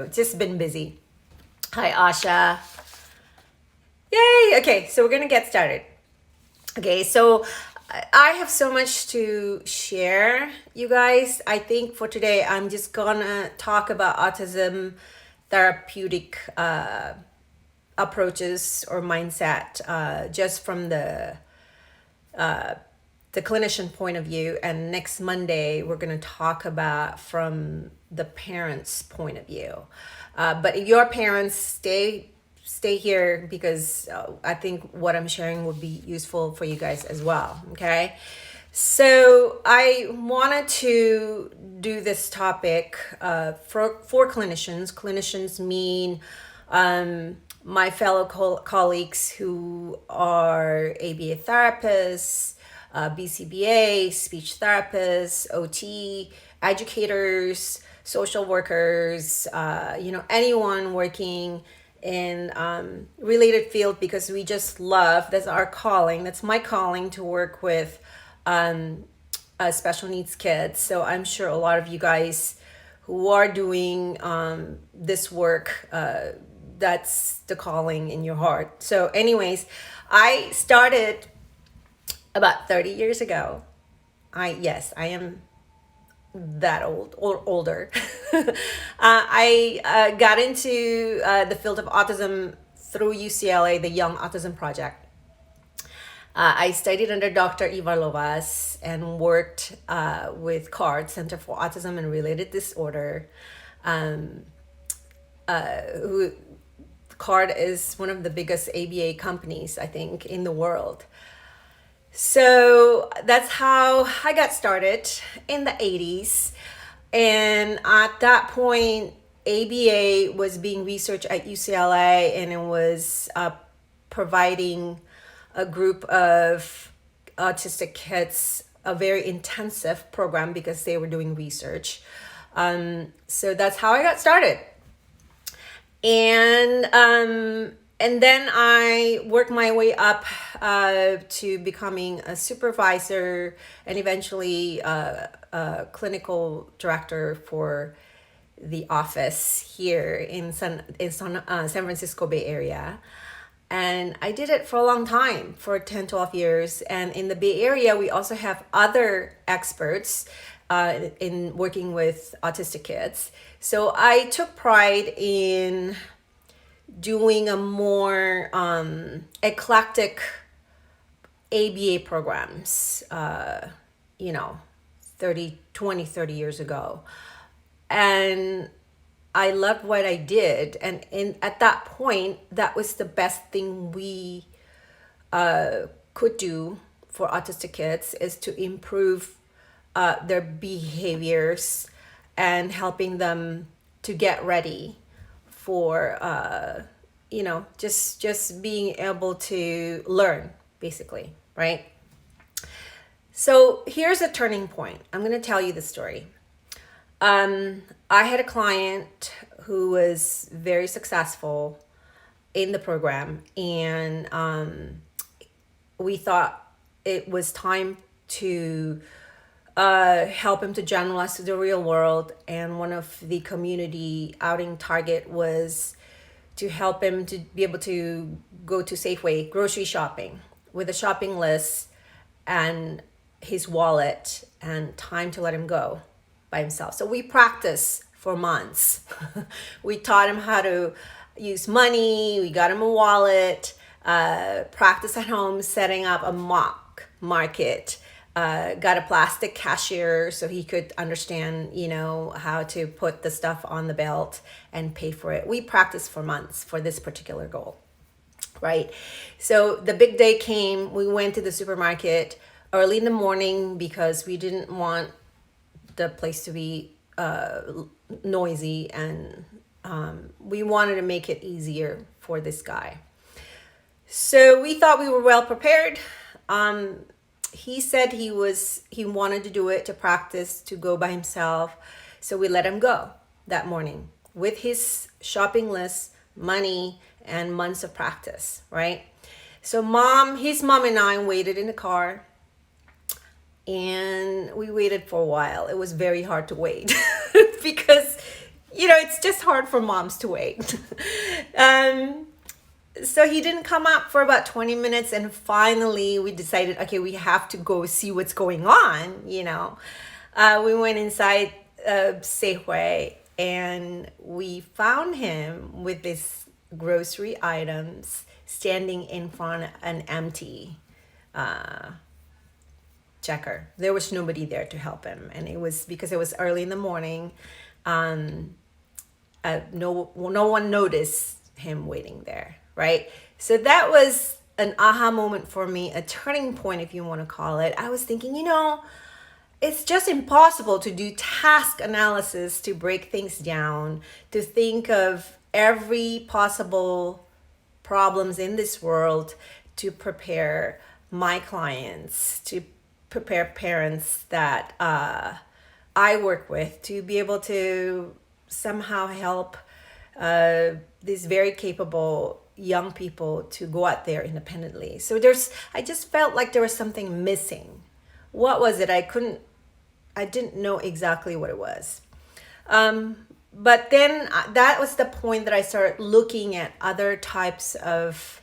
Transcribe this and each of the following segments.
Just been busy. Hi, Asha. Yay! Okay, so we're gonna get started. Okay, so I have so much to share, you guys. I think for today, I'm just gonna talk about autism therapeutic approaches or mindset, just from the clinician point of view. And next Monday, we're going to talk about from the parents' point of view. But if your parents, stay here, because I think what I'm sharing would be useful for you guys as well. Okay. So I wanted to do this topic for clinicians. Clinicians mean my fellow colleagues who are ABA therapists, BCBA, speech therapists, OT, educators, social workers, anyone working in related field, because we just love, that's our calling, that's my calling, to work with special needs kids. So I'm sure a lot of you guys who are doing this work, that's the calling in your heart. So anyways, I started about 30 years ago. I am that old or older. I got into the field of autism through UCLA, the Young Autism Project. I studied under Dr. Ivarlovas and worked with CARD, Center for Autism and Related Disorder. Who CARD is one of the biggest ABA companies, I think, in the world. So that's how I got started in the 80s. And at that point, ABA was being researched at UCLA, and it was providing a group of autistic kids a very intensive program because they were doing research. So that's how I got started. And then I worked my way up to becoming a supervisor and eventually a clinical director for the office here in San Francisco Bay Area. And I did it for a long time, for 10, 12 years. And in the Bay Area, we also have other experts in working with autistic kids. So I took pride in doing a more eclectic ABA programs, 30 years ago. And I loved what I did. And at that point, that was the best thing we could do for autistic kids, is to improve their behaviors and helping them to get ready for just being able to learn, basically, right? So here's a turning point. I'm going to tell you the story. I had a client who was very successful in the program, and we thought it was time to help him to generalize to the real world. And one of the community outing target was to help him to be able to go to Safeway grocery shopping with a shopping list and his wallet and time to let him go by himself. So we practiced for months. We taught him how to use money. We got him a wallet, practice at home, setting up a mock market, got a plastic cashier so he could understand, how to put the stuff on the belt and pay for it. We practiced for months for this particular goal, right? So the big day came. We went to the supermarket early in the morning because we didn't want the place to be noisy, and we wanted to make it easier for this guy. So we thought we were well prepared. He said he wanted to do it, to practice, to go by himself. So we let him go that morning with his shopping list, money, and months of practice, right? So his mom and I waited in the car, and we waited for a while. It was very hard to wait because it's just hard for moms to wait. um, so he didn't come up for about 20 minutes, and finally we decided, okay, we have to go see what's going on. We went inside Safeway, and we found him with these grocery items standing in front of an empty checker. There was nobody there to help him, and it was because it was early in the morning. um, no one noticed him waiting there, right? So that was an aha moment for me, a turning point, if you want to call it. I was thinking, it's just impossible to do task analysis, to break things down, to think of every possible problems in this world, to prepare my clients, to prepare parents that I work with, to be able to somehow help these very capable young people to go out there independently. So I just felt like there was something missing. What was it? I didn't know exactly what it was. But then that was the point that I started looking at other types of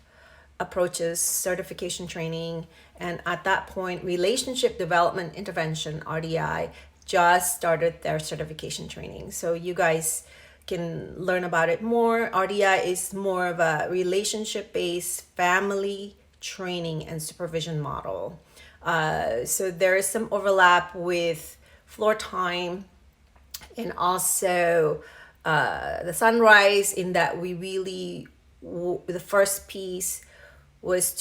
approaches, certification training. And at that point, Relationship Development Intervention, RDI, just started their certification training. So you guys can learn about it more. RDI is more of a relationship-based family training and supervision model. So there is some overlap with Floor Time and also the Sunrise, in that we really, the first piece was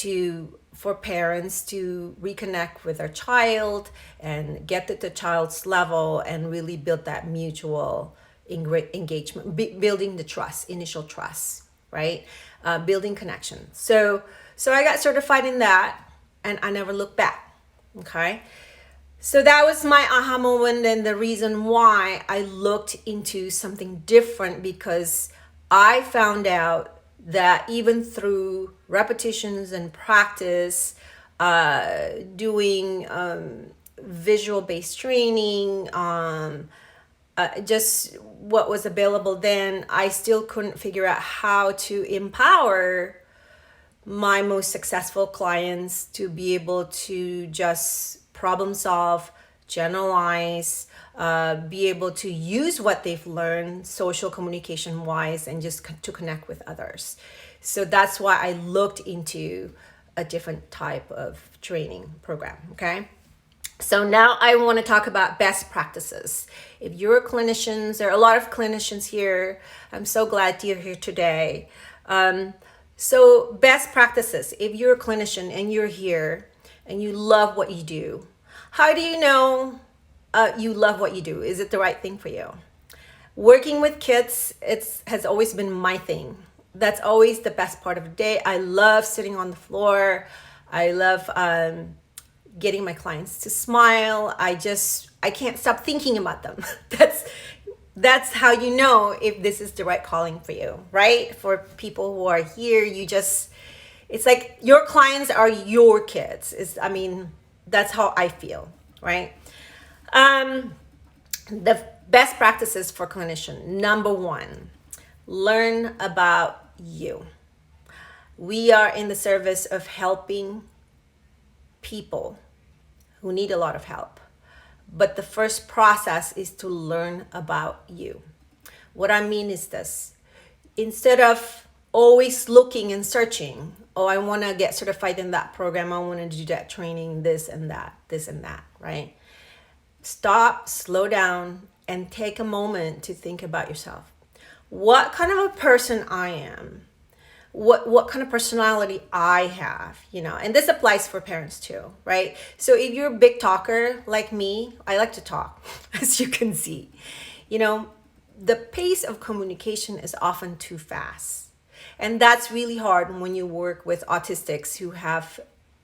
for parents to reconnect with their child and get to the child's level and really build that mutual engagement, building the trust, initial trust, right? Building connection. So I got certified in that, and I never looked back. Okay. So that was my aha moment, and the reason why I looked into something different, because I found out that even through repetitions and practice, doing visual-based training, just what was available then, I still couldn't figure out how to empower my most successful clients to be able to just problem solve, generalize, be able to use what they've learned social communication wise, and just to connect with others. So that's why I looked into a different type of training program. Okay. So now I want to talk about best practices. If you're a clinician, there are a lot of clinicians here. I'm so glad you're here today. So best practices, if you're a clinician and you're here and you love what you do, how do you know you love what you do? Is it the right thing for you? Working with kids, has always been my thing. That's always the best part of the day. I love sitting on the floor. I love getting my clients to smile. I can't stop thinking about them. That's how you know if this is the right calling for you, right? For people who are here, it's like your clients are your kids. That's how I feel, right? The best practices for clinician. Number one, learn about you. We are in the service of helping people who need a lot of help. But the first process is to learn about you. What I mean is this: instead of always looking and searching, I want to get certified in that program, I want to do that training, this and that, right? Stop, slow down, and take a moment to think about yourself. What kind of a person I am, what kind of personality I have, and this applies for parents too, right? So if you're a big talker like me, I like to talk, as you can see, the pace of communication is often too fast. And that's really hard when you work with autistics who have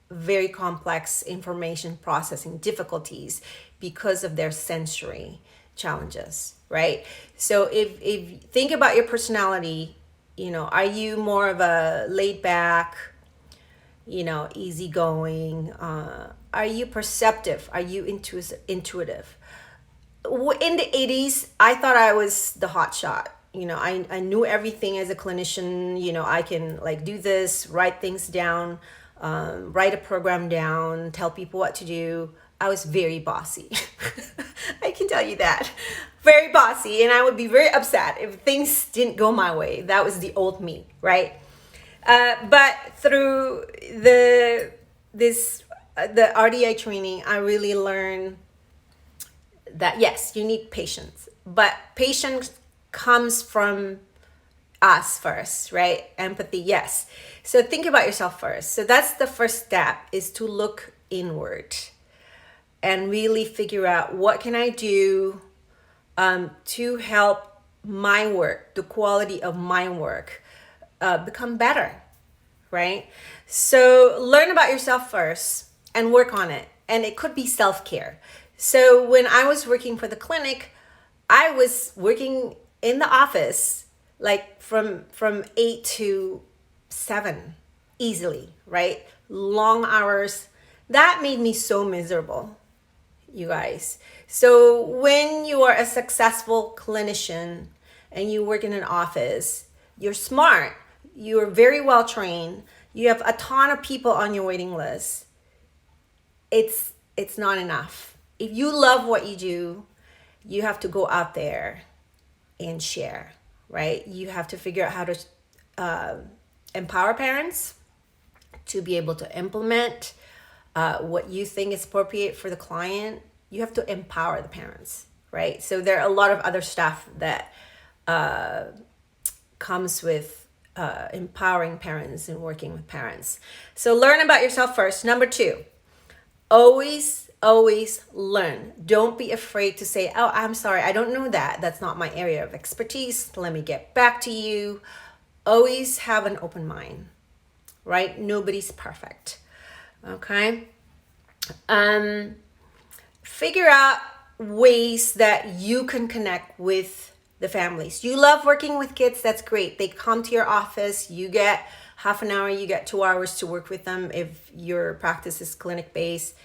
very complex information processing difficulties because of their sensory challenges, right? So if think about your personality, are you more of a laid back, easygoing? Are you perceptive? Are you intuitive? in the 80s, I thought I was the hot shot. I knew everything as a clinician. I can like do this, write things down, write a program down, tell people what to do. I was very bossy. I can tell you that. Very bossy. And I would be very upset if things didn't go my way. That was the old me, right? But through the RDI training, I really learned that yes, you need patience, but patience comes from us first, right? Empathy, yes. So think about yourself first. So that's the first step, is to look inward and really figure out what can I do to help my work, the quality of my work, become better, right? So learn about yourself first and work on it. And it could be self-care. So when I was working for the clinic, I was working in the office like from 8 to 7 easily, right? Long hours. That made me so miserable, you guys. So when you are a successful clinician and you work in an office, you're smart, you're very well trained, you have a ton of people on your waiting list. It's not enough. If you love what you do, you have to go out there and share, right? You have to figure out how to empower parents to be able to implement what you think is appropriate for the client. You have to empower the parents, right? So there are a lot of other stuff that comes with empowering parents and working with parents. So learn about yourself first. Number 2, always learn. Don't be afraid to say, oh, I'm sorry, I don't know that. That's not my area of expertise. Let me get back to you. Always have an open mind, right? Nobody's perfect, okay? Figure out ways that you can connect with the families. You love working with kids, that's great. They come to your office, you get half an hour, you get 2 hours to work with them. If your practice is clinic-based,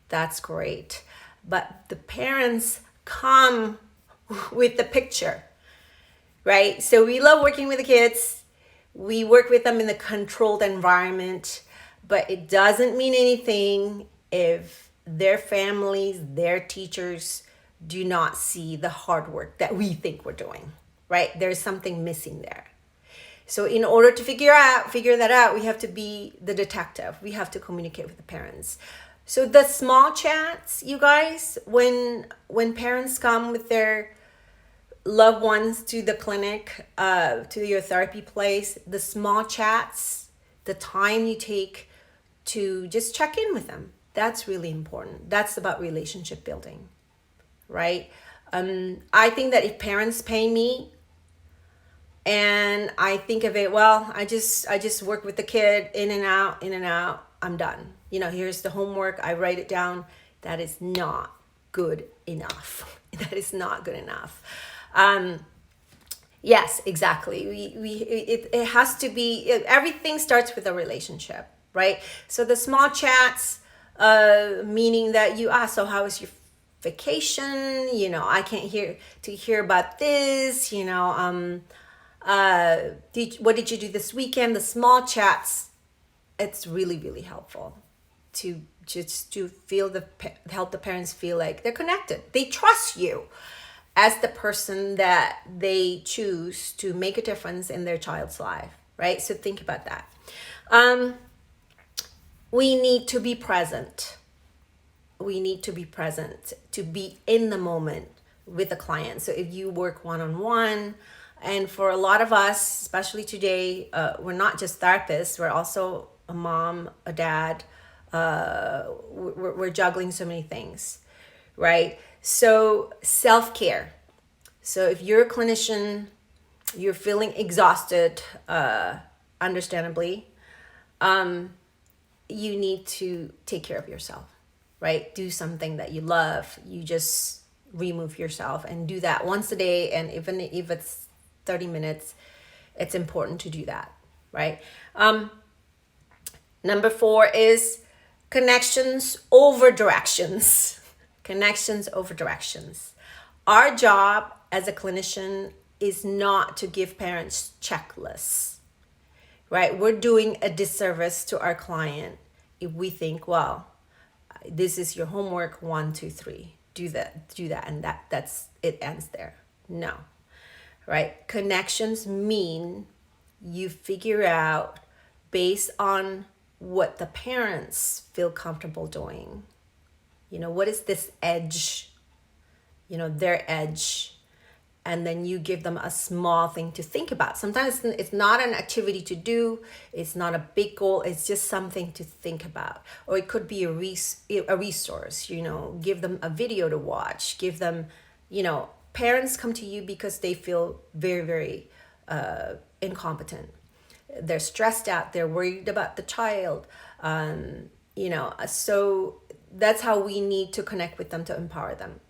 that's great. But the parents come with the picture, right? So we love working with the kids. We work with them in a controlled environment, but it doesn't mean anything if their families, their teachers do not see the hard work that we think we're doing, right? There's something missing there. So in order to figure that out, we have to be the detective. We have to communicate with the parents. So the small chats, you guys, when parents come with their loved ones to the clinic, to your therapy place, the small chats, the time you take to just check in with them, that's really important. That's about relationship building, right? I think that if parents pay me and I think of it, well, I just work with the kid in and out, I'm done. Here's the homework, I write it down. That is not good enough. That is not good enough. Yes, exactly. It has to be, everything starts with a relationship, right? So the small chats, meaning that you ask, so how was your vacation? I can't hear about this, what did you do this weekend? The small chats, it's really, really helpful to help the parents feel like they're connected. They trust you as the person that they choose to make a difference in their child's life, right? So think about that. We need to be present. We need to be present, to be in the moment with the client. So if you work one-on-one, and for a lot of us, especially today, we're not just therapists, we're also a mom, a dad, we're juggling so many things, right? So self-care. So if you're a clinician, you're feeling exhausted, understandably, you need to take care of yourself, right? Do something that you love. You just remove yourself and do that once a day. And even if it's 30 minutes, it's important to do that, right? Number 4 is connections over directions. Connections over directions. Our job as a clinician is not to give parents checklists, right? We're doing a disservice to our client if we think, well, this is your homework, 1, 2, 3, do that, and that's it, ends there. No, right? Connections mean you figure out based on what the parents feel comfortable doing. What is this edge, their edge, and then you give them a small thing to think about. Sometimes it's not an activity to do, it's not a big goal, it's just something to think about. Or it could be a resource, give them a video to watch, give them, parents come to you because they feel very, very incompetent. They're stressed out, they're worried about the child, so that's how we need to connect with them to empower them.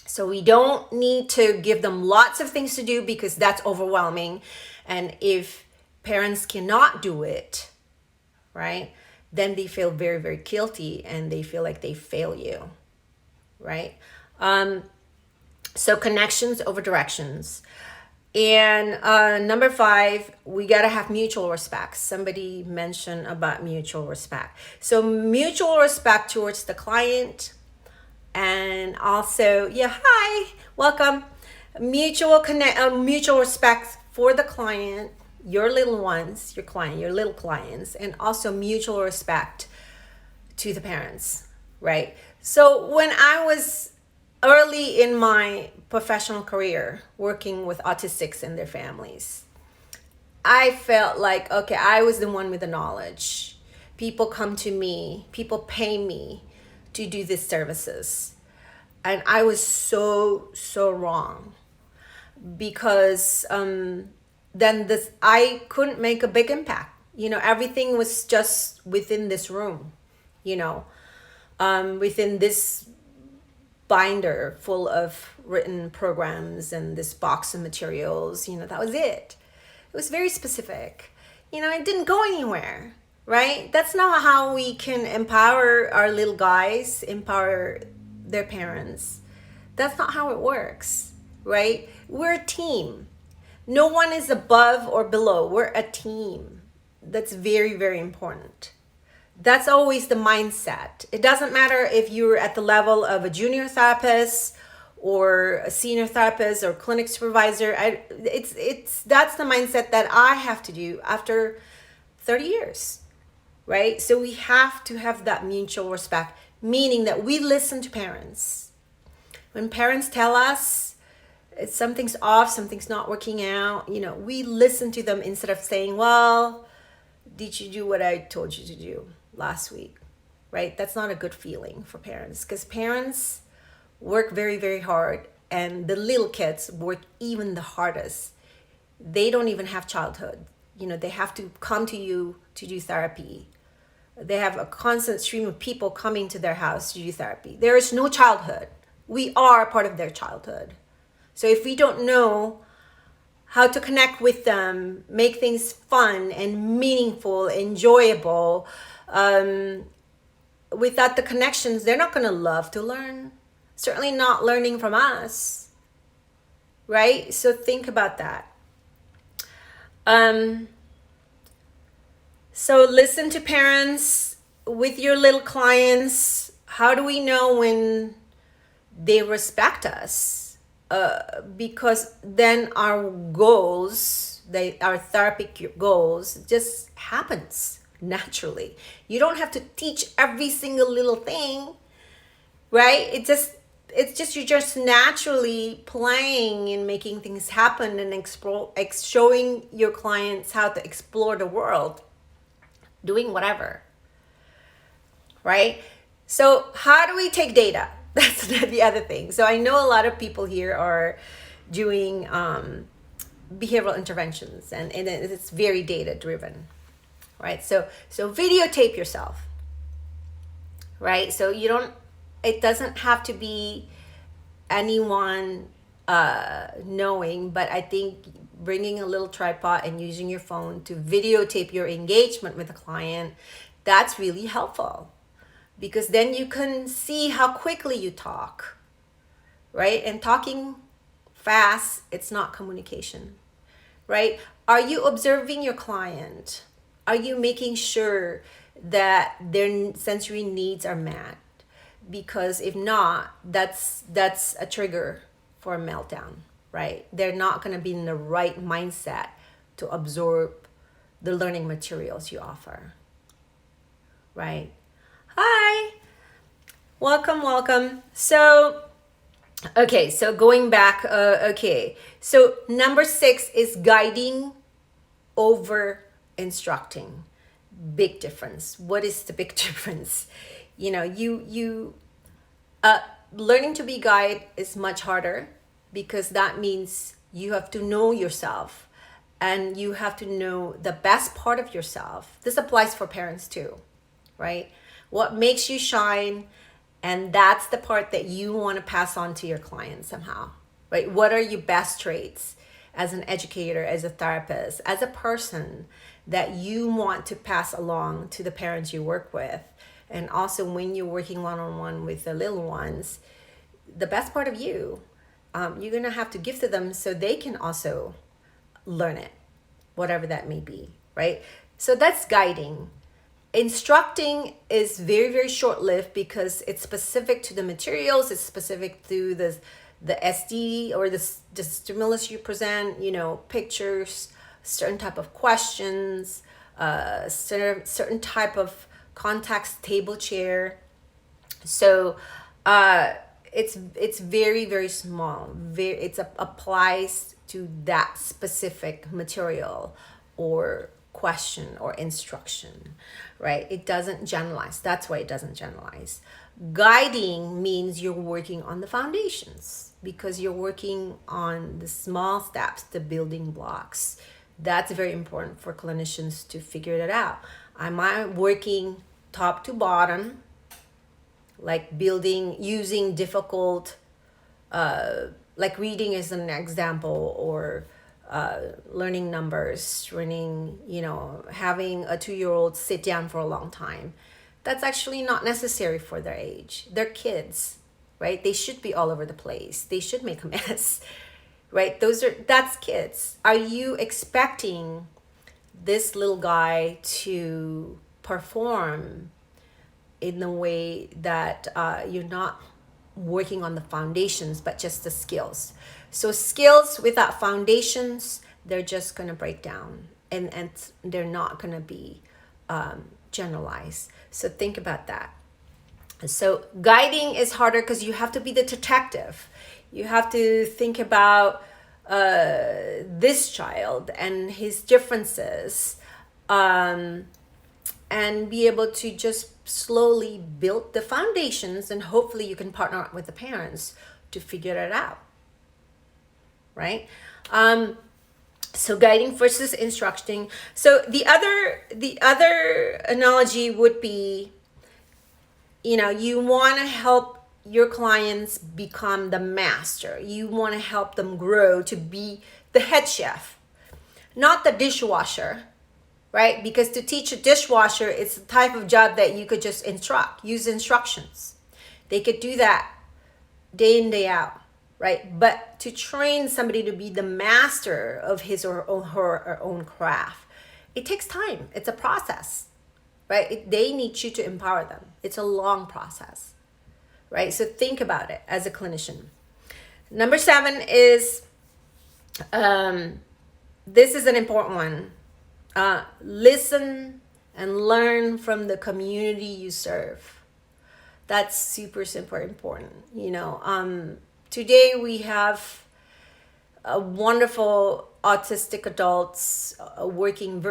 So we don't need to give them lots of things to do because that's overwhelming. And if parents cannot do it, right, then they feel very, very guilty and they feel like they fail you, right? So connections over directions. And number 5, we got to have mutual respect. Somebody mentioned about mutual respect. So mutual respect towards the client, and also, hi, welcome. Mutual respect for the client, your little ones, your little clients, and also mutual respect to the parents, right? So when I was early in my professional career working with autistics and their families, I felt like, okay, I was the one with the knowledge. People come to me, people pay me to do these services. And I was so wrong, because then I couldn't make a big impact. Everything was just within this room, within this binder full of written programs and this box of materials, that was it. It was very specific. It didn't go anywhere, right? That's not how we can empower our little guys, empower their parents. That's not how it works, right? We're a team. No one is above or below. We're a team. That's very, very important. That's always the mindset. It doesn't matter if you're at the level of a junior therapist or a senior therapist or clinic supervisor. That's the mindset that I have to do after 30 years, right? So we have to have that mutual respect, meaning that we listen to parents. When parents tell us something's off, something's not working out, we listen to them instead of saying, well, did you do what I told you to do last week, right? That's not a good feeling for parents, because parents work very, very hard, and the little kids work even the hardest. They don't even have childhood. They have to come to you to do therapy. They have a constant stream of people coming to their house to do therapy. There is no childhood. We are part of their childhood. So if we don't know how to connect with them, make things fun and meaningful, enjoyable, without the connections, they're not going to love to learn. Certainly not learning from us, right? So think about that. So listen to parents with your little clients. How do we know when they respect us? Because then our goals, our therapeutic goals, just happens naturally. You don't have to teach every single little thing, right? It's just you're just naturally playing and making things happen and showing your clients how to explore the world, doing whatever, right? So how do we take data? That's the other thing. So I know a lot of people here are doing behavioral interventions, and it's very data driven, right? So videotape yourself, right? So it doesn't have to be anyone knowing, but I think bringing a little tripod and using your phone to videotape your engagement with a client, that's really helpful, because then you can see how quickly you talk, right? And talking fast, it's not communication, right? Are you observing your client? Are you making sure that their sensory needs are met? Because if not, that's a trigger for a meltdown, right? They're not going to be in the right mindset to absorb the learning materials you offer, right? Hi, welcome. So okay, so going back, okay, so number 6 is guiding over instructing. Big difference. What is the big difference? You know, learning to be guide is much harder, because that means you have to know yourself and you have to know the best part of yourself. This applies for parents too, right? What makes you shine, and that's the part that you want to pass on to your client somehow, right? What are your best traits as an educator, as a therapist, as a person that you want to pass along to the parents you work with? And also when you're working one-on-one with the little ones, the best part of you, you're going to have to give to them so they can also learn it, whatever that may be, right? So that's guiding. Instructing is very, very short-lived because it's specific to the materials, it's specific to the SD or the stimulus you present, you know, pictures, certain type of questions, certain type of context, table, chair. So it's very, very small. It applies to that specific material or question or instruction, right? It doesn't generalize. That's why it doesn't generalize. Guiding means you're working on the foundations, because you're working on the small steps, the building blocks. That's very important for clinicians to figure that out. Am I working top to bottom, like using difficult, like reading is an example, or learning numbers, having a 2-year-old sit down for a long time? That's actually not necessary for their age. They're kids, right? They should be all over the place. They should make a mess, right? That's kids. Are you expecting this little guy to perform in the way that you're not working on the foundations, but just the skills? So skills without foundations, they're just going to break down, and they're not going to be generalized. So think about that. So guiding is harder because you have to be the detective. You have to think about this child and his differences, and be able to just slowly build the foundations, and hopefully you can partner up with the parents to figure it out, right? So guiding versus instructing. So the other analogy would be, you want to help your clients become the master. You want to help them grow to be the head chef, not the dishwasher, right? Because to teach a dishwasher, it's the type of job that you could just use instructions. They could do that day in, day out, right? But to train somebody to be the master of his or her own craft, it takes time. It's a process, right? They need you to empower them. It's a long process, right? So think about it as a clinician. Number 7 is, this is an important one. Listen and learn from the community you serve. That's super, super important. Today we have wonderful autistic adults working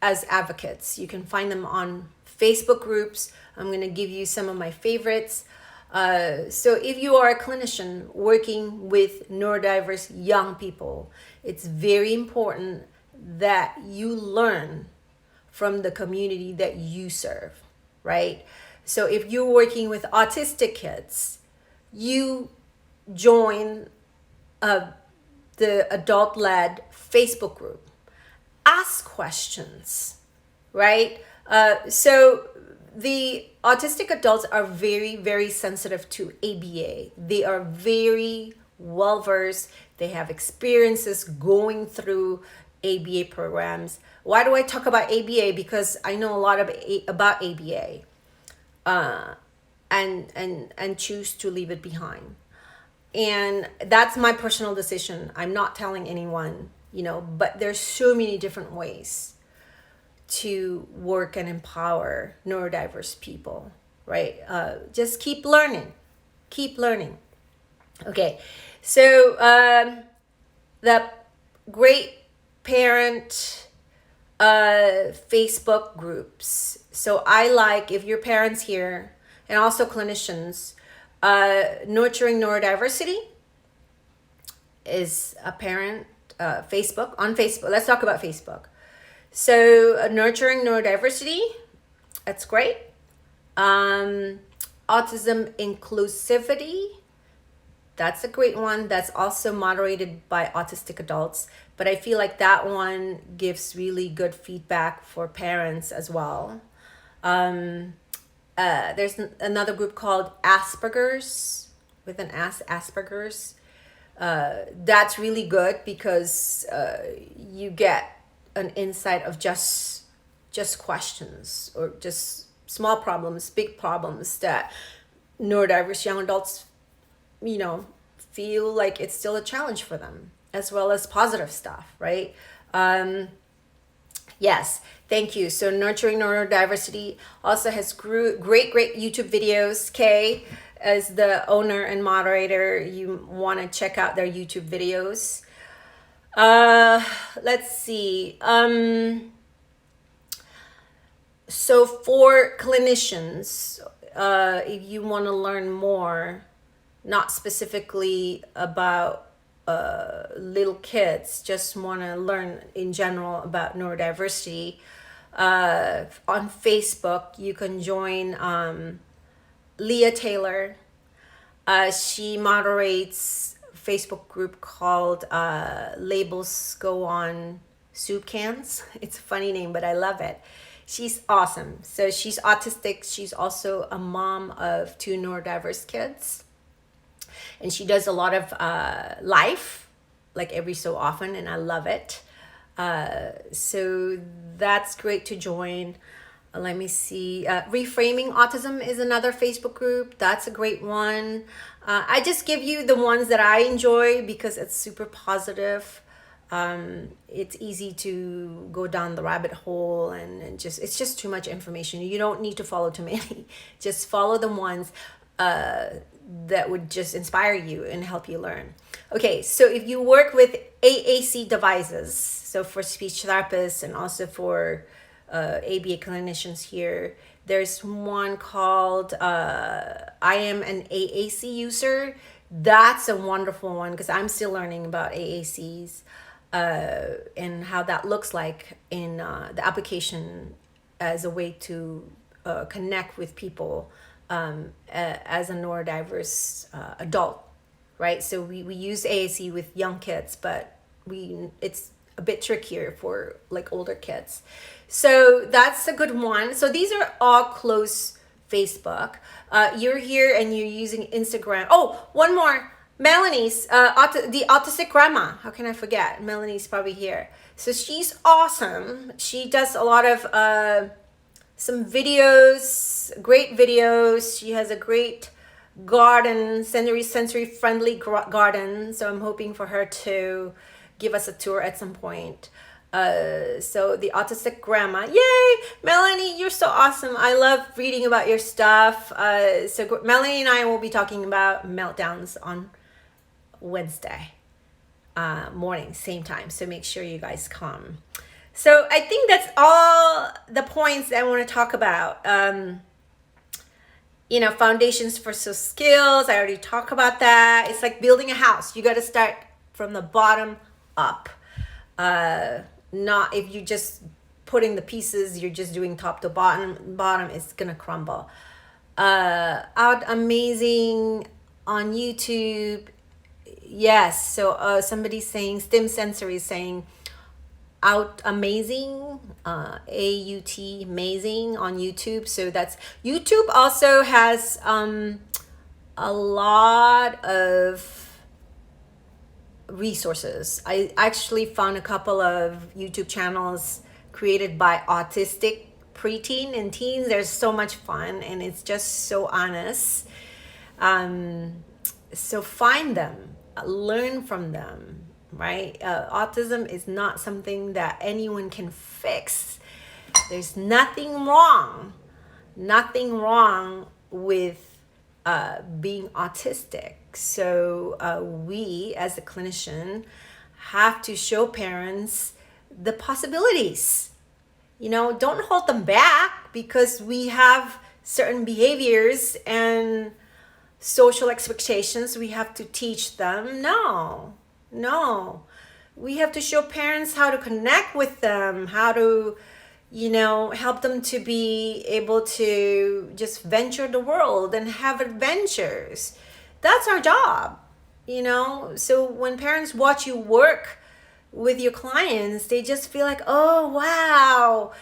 as advocates. You can find them on Facebook groups. I'm going to give you some of my favorites. So if you are a clinician working with neurodiverse young people, it's very important that you learn from the community that you serve, right? So if you're working with autistic kids, you join the adult-led Facebook group. Ask questions, right? So the autistic adults are very, very sensitive to ABA. They are very well versed. They have experiences going through ABA programs. Why do I talk about ABA? Because I know a lot about ABA, and choose to leave it behind. And that's my personal decision. I'm not telling anyone, but there's so many different ways to work and empower neurodiverse people, right? Just keep learning. Okay, so the Great Parent Facebook groups. So I like, if your parents here, and also clinicians, Nurturing Neurodiversity is a parent Facebook, on Facebook. Let's talk about Facebook. So Nurturing Neurodiversity, that's great. Autism Inclusivity, that's a great one. That's also moderated by autistic adults, but I feel like that one gives really good feedback for parents as well. There's another group called Asperger's, with an Asperger's. That's really good because you get an insight of just questions, or just small problems, big problems that neurodiverse young adults, feel like it's still a challenge for them, as well as positive stuff, right? Yes, thank you. So Nurturing Neurodiversity also has great YouTube videos. Kay, as the owner and moderator, you want to check out their YouTube videos. Let's see. So for clinicians, if you want to learn more, not specifically about little kids, just want to learn in general about neurodiversity, on Facebook you can join Leah Taylor. She moderates a Facebook group called Labels Go On Soup Cans. It's a funny name, but I love it. She's awesome. So she's autistic. She's also a mom of 2 neurodiverse kids. And she does a lot of live, like every so often, and I love it. So that's great to join. Let me see. Reframing Autism is another Facebook group. That's a great one. I just give you the ones that I enjoy because it's super positive. It's easy to go down the rabbit hole, and it's just too much information. You don't need to follow too many. Just follow the ones that would just inspire you and help you learn. Okay, so if you work with AAC devices, so for speech therapists and also for ABA clinicians here, there's one called I Am an AAC User. That's a wonderful one because I'm still learning about AACs and how that looks like in the application as a way to connect with people as a neurodiverse adult, right? So we use AAC with young kids, but it's a bit trickier for like older kids. So that's a good one. So these are all close Facebook. You're here and you're using Instagram. Oh, one more. Melanie's the autistic grandma. How can I forget? Melanie's probably here. So she's awesome. She does a lot of some videos, great videos. She has a great garden, sensory friendly garden. So I'm hoping for her to give us a tour at some point. So the autistic grandma, yay! Melanie, you're so awesome. I love reading about your stuff. So Melanie and I will be talking about meltdowns on Wednesday morning, same time. So make sure you guys come. So I think that's all the points that I want to talk about. Foundations for social skills. I already talked about that. It's like building a house. You got to start from the bottom up. Not if you just putting the pieces, you're just doing top to bottom, it's gonna crumble. Out Amazing on YouTube. Yes, so somebody's saying, Stim Sensory is saying, Amazing, AUT amazing on YouTube. So that's YouTube also has a lot of resources. I actually found a couple of YouTube channels created by autistic preteen and teens. They're so much fun and it's just so honest. So find them, learn from them, right? Autism is not something that anyone can fix. There's nothing wrong with being autistic. So we as a clinician have to show parents the possibilities. Don't hold them back because we have certain behaviors and social expectations we have to teach them. No. We have to show parents how to connect with them, how to help them to be able to just venture the world and have adventures. That's our job. So when parents watch you work with your clients, they just feel like, oh wow,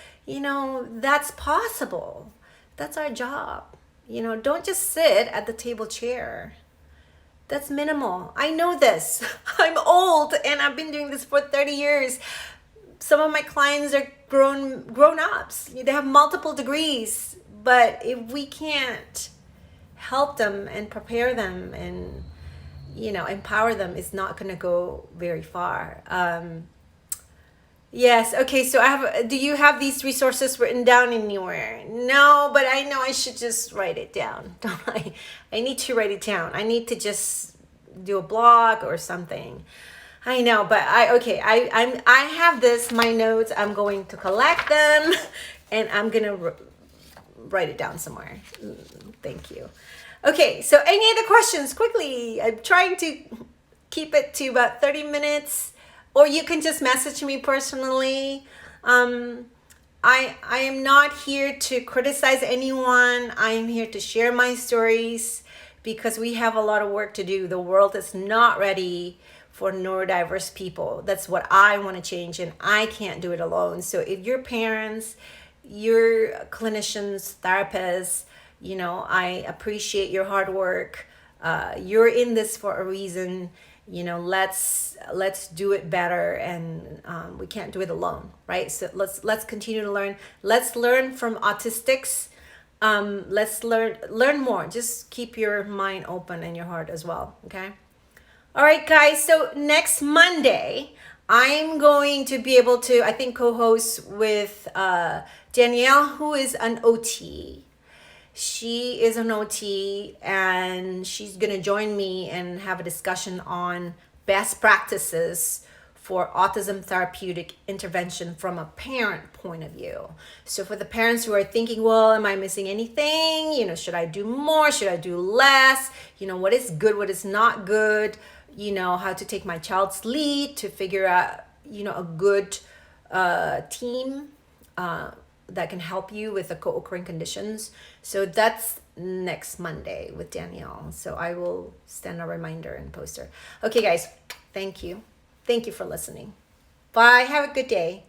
that's possible. That's our job. Don't just sit at the table chair. That's minimal. I know this. I'm old and I've been doing this for 30 years. Some of my clients are grown-ups. They have multiple degrees, but if we can't help them and prepare them and empower them, it's not going to go very far. Yes. Okay. So do you have these resources written down anywhere? No, but I know I should just write it down. Don't I? I need to write it down. I need to just do a blog or something. I know, but I have my notes. I'm going to collect them and I'm going to write it down somewhere. Thank you. Okay. So any other questions quickly? I'm trying to keep it to about 30 minutes. Or you can just message me personally. I am not here to criticize anyone. I am here to share my stories because we have a lot of work to do. The world is not ready for neurodiverse people. That's what I want to change, and I can't do it alone. So if you're parents, you're clinicians, therapists, I appreciate your hard work. You're in this for a reason. Let's do it better, and we can't do it alone, right? So let's continue to learn. Let's learn from autistics. Let's learn more. Just keep your mind open and your heart as well. Okay. All right, guys. So next Monday, I'm going to be able to, I think, co-host with Danielle, who is an OT. She is an OT and she's going to join me and have a discussion on best practices for autism therapeutic intervention from a parent point of view. So for the parents who are thinking, well, am I missing anything? Should I do more? Should I do less? What is good? What is not good? How to take my child's lead to figure out, a good team that can help you with the co-occurring conditions. So that's next Monday with Danielle. So I will send a reminder and post her. Okay, guys, thank you. Thank you for listening. Bye. Have a good day.